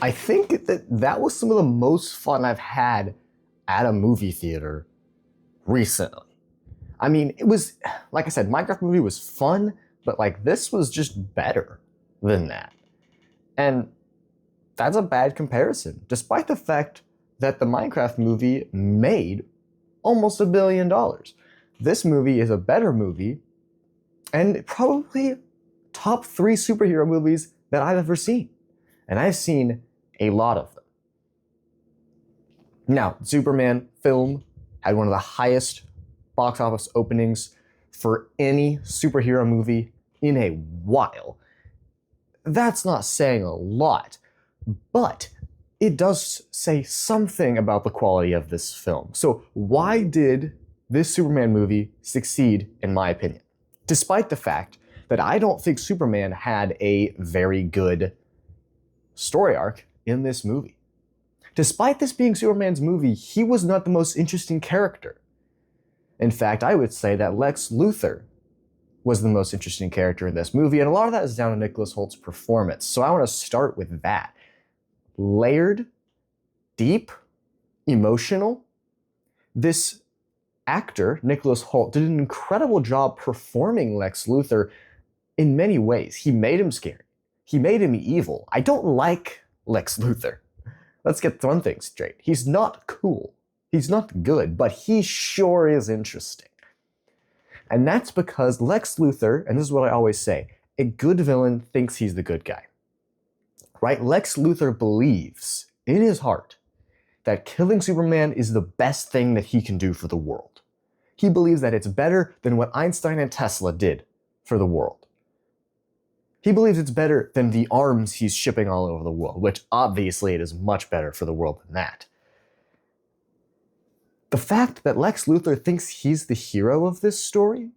I think that was some of the most fun I've had at a movie theater recently. I mean, it was, like I said, Minecraft movie was fun, but like this was just better than that. And that's a bad comparison, despite the fact that the Minecraft movie made almost $1 billion. This movie is a better movie and probably top 3 superhero movies that I've ever seen. And I've seen a lot of them. Now, Superman film had one of the highest box office openings for any superhero movie in a while. That's not saying a lot, but it does say something about the quality of this film. So why did this Superman movie succeed, in my opinion? Despite the fact that I don't think Superman had a very good story arc in this movie. Despite this being Superman's movie, he was not the most interesting character. In fact, I would say that Lex Luthor was the most interesting character in this movie, and a lot of that is down to Nicholas Holt's performance. So I want to start with that. Layered, deep, emotional. This actor, Nicholas Hoult, did an incredible job performing Lex Luthor in many ways. He made him scary. He made him evil. I don't like Lex Luthor. Let's get one thing straight. He's not cool. He's not good, but he sure is interesting. And that's because Lex Luthor, and this is what I always say, a good villain thinks he's the good guy. Right? Lex Luthor believes in his heart that killing Superman is the best thing that he can do for the world. He believes that it's better than what Einstein and Tesla did for the world. He believes it's better than the arms he's shipping all over the world, which obviously it is much better for the world than that. The fact that Lex Luthor thinks he's the hero of this story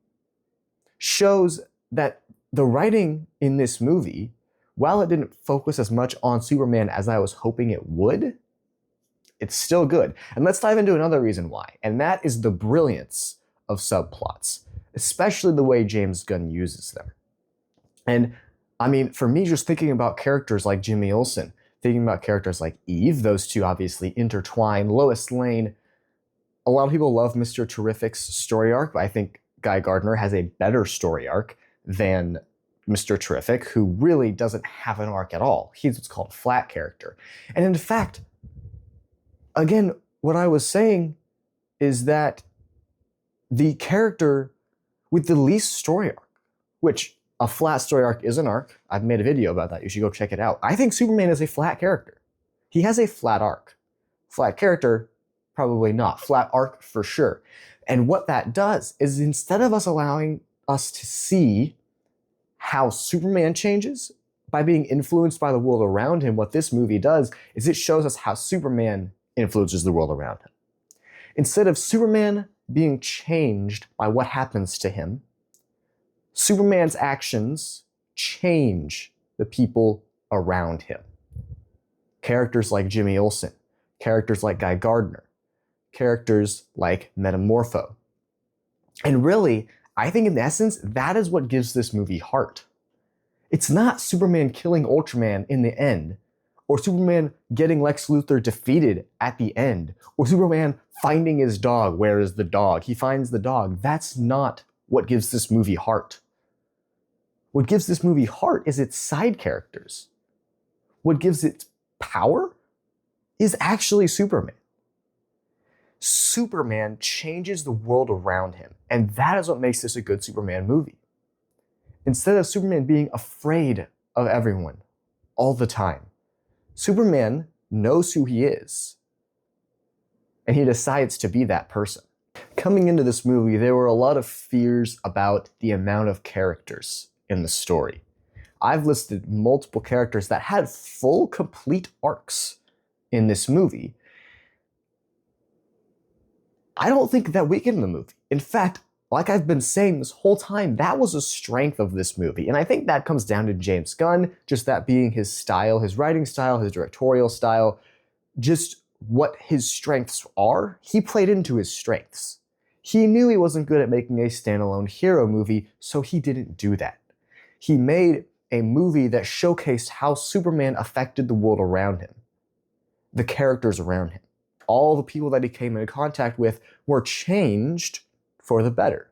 shows that the writing in this movie, while it didn't focus as much on Superman as I was hoping it would, it's still good. And let's dive into another reason why, and that is the brilliance of subplots, especially the way James Gunn uses them. And I mean, for me, just thinking about characters like Jimmy Olsen, thinking about characters like Eve, those two obviously intertwine, Lois Lane. A lot of people love Mr. Terrific's story arc, but I think Guy Gardner has a better story arc than Mr. Terrific, who really doesn't have an arc at all. He's what's called a flat character. And in fact, again, what I was saying is that the character with the least story arc, which a flat story arc is an arc. I've made a video about that. You should go check it out. I think Superman is a flat character. He has a flat arc. Flat character, probably not. Flat arc for sure. And what that does is instead of us allowing us to see how Superman changes by being influenced by the world around him, what this movie does is it shows us how Superman influences the world around him. Instead of Superman being changed by what happens to him, Superman's actions change the people around him. Characters like Jimmy Olsen, characters like Guy Gardner, characters like Metamorpho. And really, I think in essence, that is what gives this movie heart. It's not Superman killing Ultraman in the end, or Superman getting Lex Luthor defeated at the end, or Superman finding his dog. Where is the dog? He finds the dog. That's not what gives this movie heart. What gives this movie heart is its side characters. What gives it power is actually Superman. Superman changes the world around him, and that is what makes this a good Superman movie. Instead of Superman being afraid of everyone all the time, Superman knows who he is, and he decides to be that person. Coming into this movie, there were a lot of fears about the amount of characters in the story. I've listed multiple characters that had full, complete arcs in this movie. I don't think that weakened the movie. In fact, like I've been saying this whole time, that was a strength of this movie. And I think that comes down to James Gunn, just that being his style, his writing style, his directorial style, just what his strengths are. He played into his strengths. He knew he wasn't good at making a standalone hero movie, so he didn't do that. He made a movie that showcased how Superman affected the world around him, the characters around him. All the people that he came into contact with were changed for the better,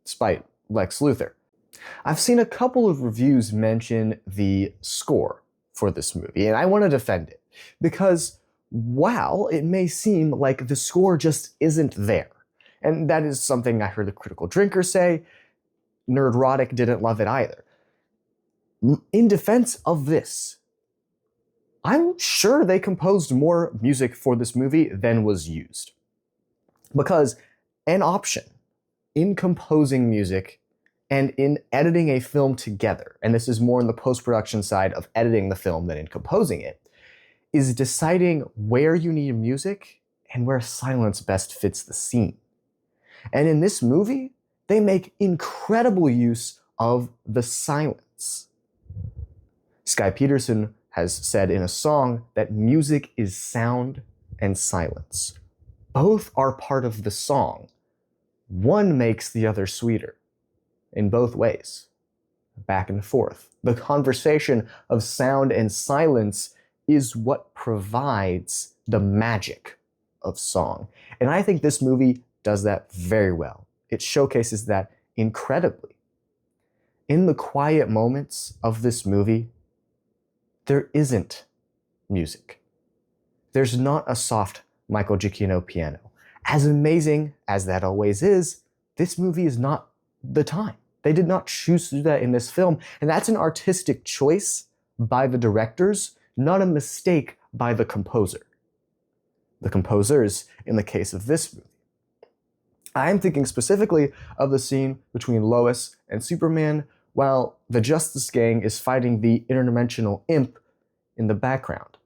despite Lex Luthor. I've seen a couple of reviews mention the score for this movie, and I want to defend it, because while it may seem like the score just isn't there, and that is something I heard the Critical Drinker say, Nerdrotic didn't love it either. In defense of this, I'm sure they composed more music for this movie than was used. Because an option in composing music and in editing a film together, and this is more in the post-production side of editing the film than in composing it, is deciding where you need music and where silence best fits the scene. And in this movie, they make incredible use of the silence. Sky Peterson has said in a song that music is sound and silence. Both are part of the song. One makes the other sweeter in both ways, back and forth. The conversation of sound and silence is what provides the magic of song. And I think this movie does that very well. It showcases that incredibly. In the quiet moments of this movie, there isn't music. There's not a soft Michael Giacchino piano. As amazing as that always is, this movie is not the time. They did not choose to do that in this film, and that's an artistic choice by the directors, not a mistake by the composer. The composers, in the case of this movie. I'm thinking specifically of the scene between Lois and Superman while the Justice Gang is fighting the interdimensional imp in the background.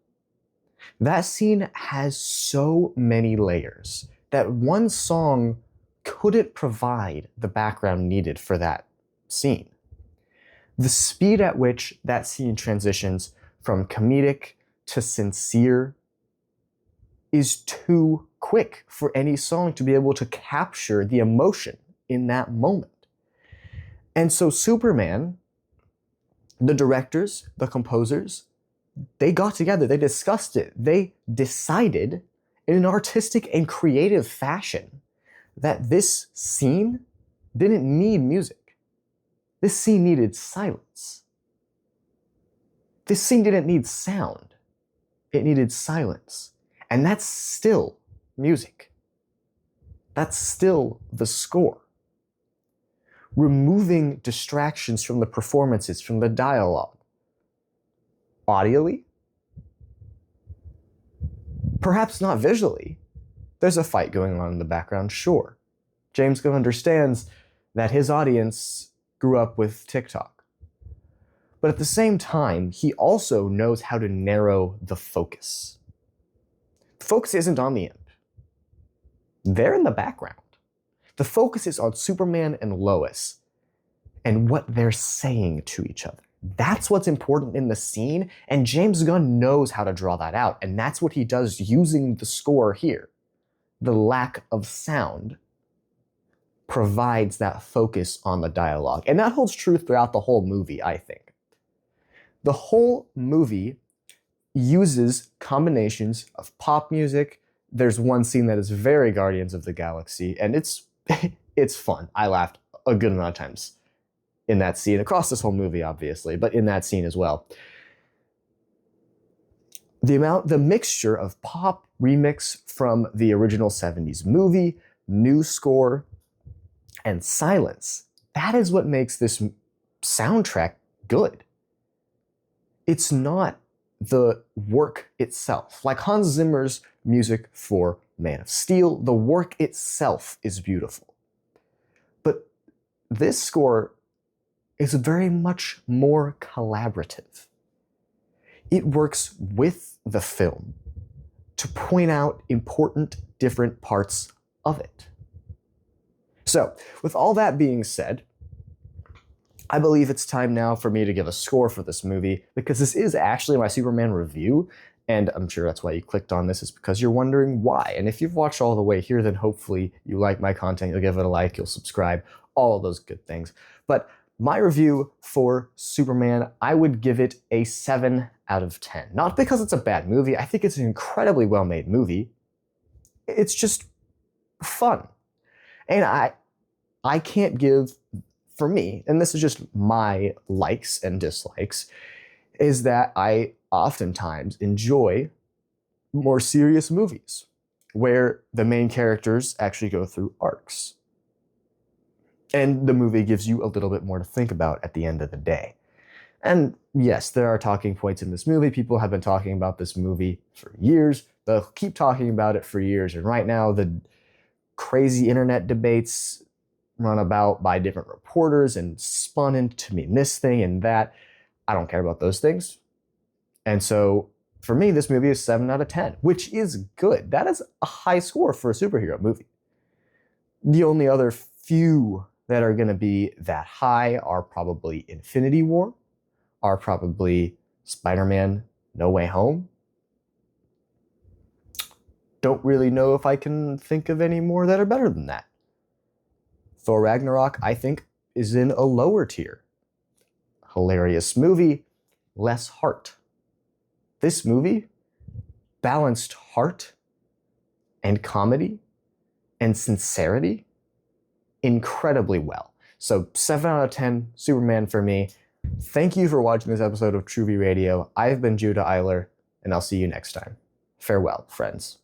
That scene has so many layers that one song couldn't provide the background needed for that scene. The speed at which that scene transitions from comedic to sincere is too quick for any song to be able to capture the emotion in that moment. And so Superman, the directors, the composers, they got together, they discussed it, they decided in an artistic and creative fashion that this scene didn't need music. This scene needed silence. This scene didn't need sound. It needed silence. And that's still music. That's still the score. Removing distractions from the performances, from the dialogue. Audially? Perhaps not visually. There's a fight going on in the background, sure. James Gunn understands that his audience grew up with TikTok. But at the same time, he also knows how to narrow the focus. The focus isn't on the imp. They're in the background. The focus is on Superman and Lois and what they're saying to each other. That's what's important in the scene, and James Gunn knows how to draw that out, and that's what he does using the score here. The lack of sound provides that focus on the dialogue, and that holds true throughout the whole movie, I think. The whole movie uses combinations of pop music. There's one scene that is very Guardians of the Galaxy, and it's fun. I laughed a good amount of times in that scene, across this whole movie, obviously, but in that scene as well. The mixture of pop remix from the original 70s movie, new score, and silence, that is what makes this soundtrack good. It's not the work itself. Like Hans Zimmer's music for Man of Steel, the work itself is beautiful. But this score is very much more collaborative. It works with the film to point out important different parts of it. So, with all that being said, I believe it's time now for me to give a score for this movie, because this is actually my Superman review, and I'm sure that's why you clicked on this, is because you're wondering why. And if you've watched all the way here, then hopefully you like my content, you'll give it a like, you'll subscribe, all of those good things. But my review for Superman, I would give it a 7 out of 10. Not because it's a bad movie. I think it's an incredibly well-made movie. It's just fun. And I can't give, for me, and this is just my likes and dislikes, is that I oftentimes enjoy more serious movies where the main characters actually go through arcs. And the movie gives you a little bit more to think about at the end of the day. And yes, there are talking points in this movie. People have been talking about this movie for years. They'll keep talking about it for years. And right now, the crazy internet debates run about by different reporters and spun into mean this thing and that. I don't care about those things. And so for me, this movie is 7 out of 10, which is good. That is a high score for a superhero movie. The only other few that are going to be that high are probably Infinity War, are probably Spider-Man No Way Home. Don't really know if I can think of any more that are better than that. Thor Ragnarok, I think, is in a lower tier. Hilarious movie, less heart. This movie balanced heart and comedy and sincerity incredibly well. So 7 out of 10, Superman for me. Thank you for watching this episode of Truvy Radio. I've been Judah Eyler, and I'll see you next time. Farewell, friends.